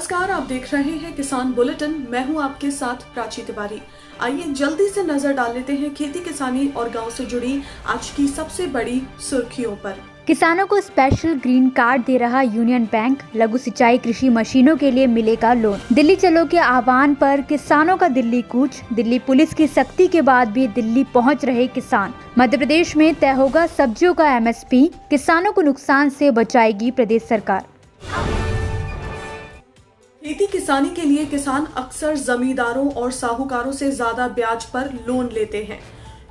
नमस्कार, आप देख रहे हैं किसान बुलेटिन। मैं हूं आपके साथ प्राची तिवारी। आइए जल्दी से नजर डाल लेते हैं खेती किसानी और गांव से जुड़ी आज की सबसे बड़ी सुर्खियों पर। किसानों को स्पेशल ग्रीन कार्ड दे रहा यूनियन बैंक, लघु सिंचाई कृषि मशीनों के लिए मिलेगा लोन। दिल्ली चलो के आह्वान पर किसानों का दिल्ली कूच। दिल्ली पुलिस की सख्ती के बाद भी दिल्ली पहुंच रहे किसान। मध्य प्रदेश में तय होगा सब्जियों का MSP, किसानों को नुकसान से बचाएगी प्रदेश सरकार। खेती किसानी के लिए किसान अक्सर जमींदारों और साहूकारों से ज्यादा ब्याज पर लोन लेते हैं,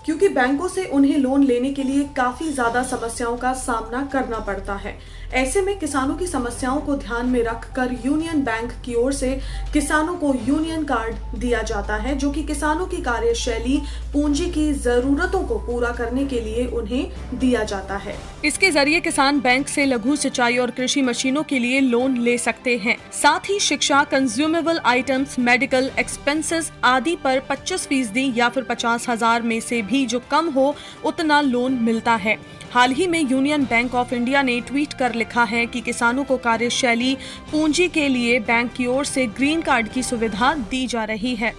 क्योंकि बैंकों से उन्हें लोन लेने के लिए काफी ज्यादा समस्याओं का सामना करना पड़ता है। ऐसे में किसानों की समस्याओं को ध्यान में रखकर यूनियन बैंक की ओर से किसानों को यूनियन कार्ड दिया जाता है, जो कि किसानों की कार्यशैली, पूंजी की जरूरतों को पूरा करने के लिए उन्हें दिया जाता है। इसके जरिए किसान बैंक से लघु सिंचाई और कृषि मशीनों के लिए लोन ले सकते हैं। साथ ही शिक्षा, कंज्यूमेबल आइटम्स, मेडिकल एक्सपेंसेस आदि पर 25% या फिर 50,000 में से भी जो कम हो उतना लोन मिलता है। हाल ही में यूनियन बैंक ऑफ इंडिया ने ट्वीट कर लिखा है कि किसानों को कार्यशैली पूंजी के लिए बैंक की ओर से ग्रीन कार्ड की सुविधा दी जा रही है।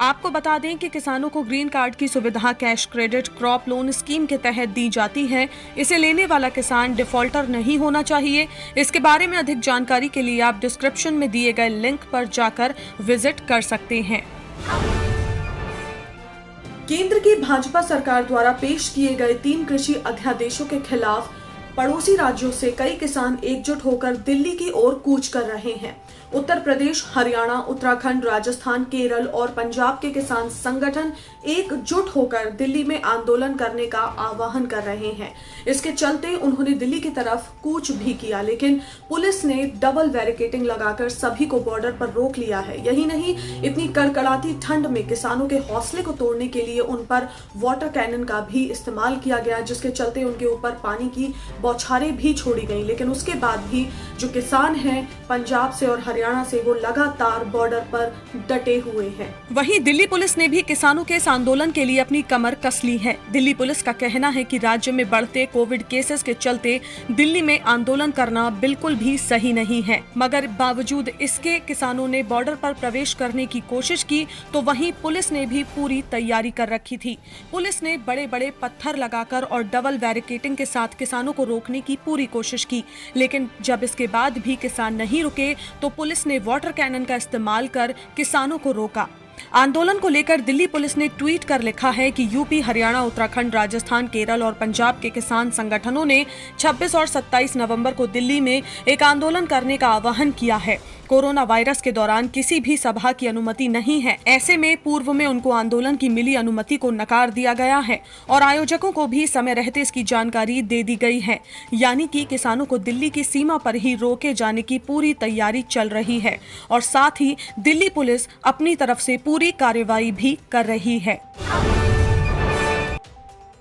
आपको बता दें कि किसानों को ग्रीन कार्ड की सुविधा cash credit crop loan scheme के तहत दी जाती है। इसे लेने वाला किसान डिफॉल्टर नहीं होना चाहिए। इसके बारे में अधिक जानकारी के लिए आप डिस्क्रिप्शन में दिए गए लिंक पर जाकर विजिट कर सकते हैं। केंद्र की भाजपा सरकार द्वारा पेश किए गए 3 कृषि अध्यादेशों के खिलाफ पड़ोसी राज्यों से कई किसान एकजुट होकर दिल्ली की ओर कूच कर रहे हैं। उत्तर प्रदेश, हरियाणा, उत्तराखंड, राजस्थान, केरल और पंजाब के किसान संगठन एकजुट होकर दिल्ली में आंदोलन करने का आह्वान कर रहे हैं। इसके चलते उन्होंने दिल्ली की तरफ कूच भी किया, लेकिन पुलिस ने डबल बैरिकेडिंग लगाकर सभी को बॉर्डर पर रोक लिया है। यही नहीं, इतनी कड़कड़ाती ठंड में किसानों के हौसले को तोड़ने के लिए उन पर वाटर कैनन का भी इस्तेमाल किया गया, जिसके चलते उनके ऊपर पानी की बौछारें भी छोड़ी गई। लेकिन उसके बाद भी जो किसान हैं पंजाब से और हरियाणा से, वो लगातार बॉर्डर पर डटे हुए हैं। वहीं दिल्ली पुलिस ने भी किसानों के इस आंदोलन के लिए अपनी कमर कस ली है। दिल्ली पुलिस का कहना है कि राज्य में बढ़ते कोविड केसेस के चलते दिल्ली में आंदोलन करना बिल्कुल भी सही नहीं है, मगर बावजूद इसके किसानों ने बॉर्डर पर प्रवेश करने की कोशिश की तो वहीं पुलिस ने भी पूरी तैयारी कर रखी थी। पुलिस ने बड़े बड़े पत्थर लगाकर और डबल बैरिकेडिंग के साथ किसानों को रोकने की पूरी कोशिश की, लेकिन जब इसके बाद भी किसान नहीं रुके तो पुलिस ने वाटर कैनन का इस्तेमाल कर किसानों को रोका। आंदोलन को लेकर दिल्ली पुलिस ने ट्वीट कर लिखा है कि यूपी, हरियाणा, उत्तराखंड, राजस्थान, केरल और पंजाब के किसान संगठनों ने 26 और 27 नवंबर को दिल्ली में एक आंदोलन करने का आह्वान किया है। कोरोना वायरस के दौरान किसी भी सभा की अनुमति नहीं है। ऐसे में पूर्व में उनको आंदोलन की मिली अनुमति को नकार दिया गया है और आयोजकों को भी समय रहते इसकी जानकारी दे दी गई है। यानी कि किसानों को दिल्ली की सीमा पर ही रोके जाने की पूरी तैयारी चल रही है और साथ ही दिल्ली पुलिस अपनी तरफ से पूरी कार्रवाई भी कर रही है।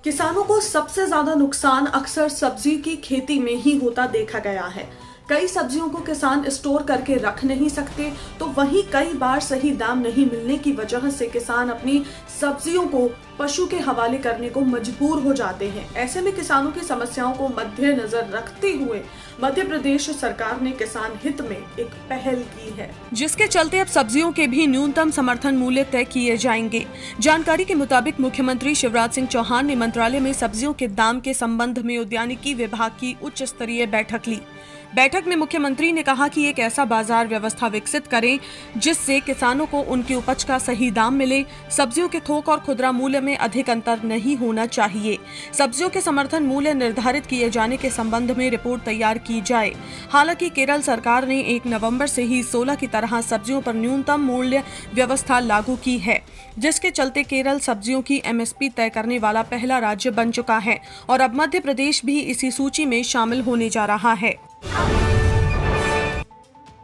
किसानों को सबसे ज्यादा नुकसान अक्सर सब्जी की खेती में ही होता देखा गया है। कई सब्जियों को किसान स्टोर करके रख नहीं सकते, तो वहीं कई बार सही दाम नहीं मिलने की वजह से किसान अपनी सब्जियों को पशु के हवाले करने को मजबूर हो जाते हैं। ऐसे में किसानों की समस्याओं को मद्देनजर रखते हुए मध्य प्रदेश सरकार ने किसान हित में एक पहल की है, जिसके चलते अब सब्जियों के भी न्यूनतम समर्थन मूल्य तय किए जाएंगे। जानकारी के मुताबिक मुख्यमंत्री शिवराज सिंह चौहान ने मंत्रालय में सब्जियों के दाम के संबंध में उद्यानिकी विभाग की उच्च स्तरीय बैठक ली। बैठक में मुख्यमंत्री ने कहा कि एक ऐसा बाजार व्यवस्था विकसित करें जिससे किसानों को उनकी उपज का सही दाम मिले। सब्जियों के थोक और खुदरा मूल्य में अधिक अंतर नहीं होना चाहिए। सब्जियों के समर्थन मूल्य निर्धारित किए जाने के संबंध में रिपोर्ट तैयार की जाए। हालांकि केरल सरकार ने 1 नवंबर से ही 16 की तरह सब्जियों पर न्यूनतम मूल्य व्यवस्था लागू की है, जिसके चलते केरल सब्जियों की MSP तय करने वाला पहला राज्य बन चुका है और अब मध्य प्रदेश भी इसी सूची में शामिल होने जा रहा है।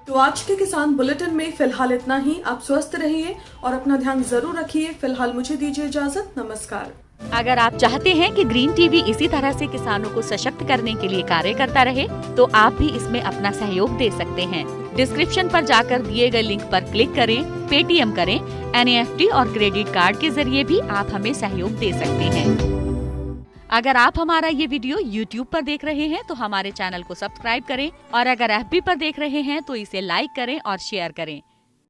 तो आज के किसान बुलेटिन में फिलहाल इतना ही। आप स्वस्थ रहिए और अपना ध्यान जरूर रखिए। फिलहाल मुझे दीजिए इजाजत। नमस्कार। अगर आप चाहते हैं कि ग्रीन टीवी इसी तरह से किसानों को सशक्त करने के लिए कार्य करता रहे, तो आप भी इसमें अपना सहयोग दे सकते हैं। डिस्क्रिप्शन पर जाकर दिए गए लिंक पर क्लिक करें, पेटीएम करें, NEFT और क्रेडिट कार्ड के जरिए भी आप हमें सहयोग दे सकते हैं। अगर आप हमारा ये वीडियो YouTube पर देख रहे हैं तो हमारे चैनल को सब्सक्राइब करें और अगर FB पर देख रहे हैं तो इसे लाइक करें और शेयर करें।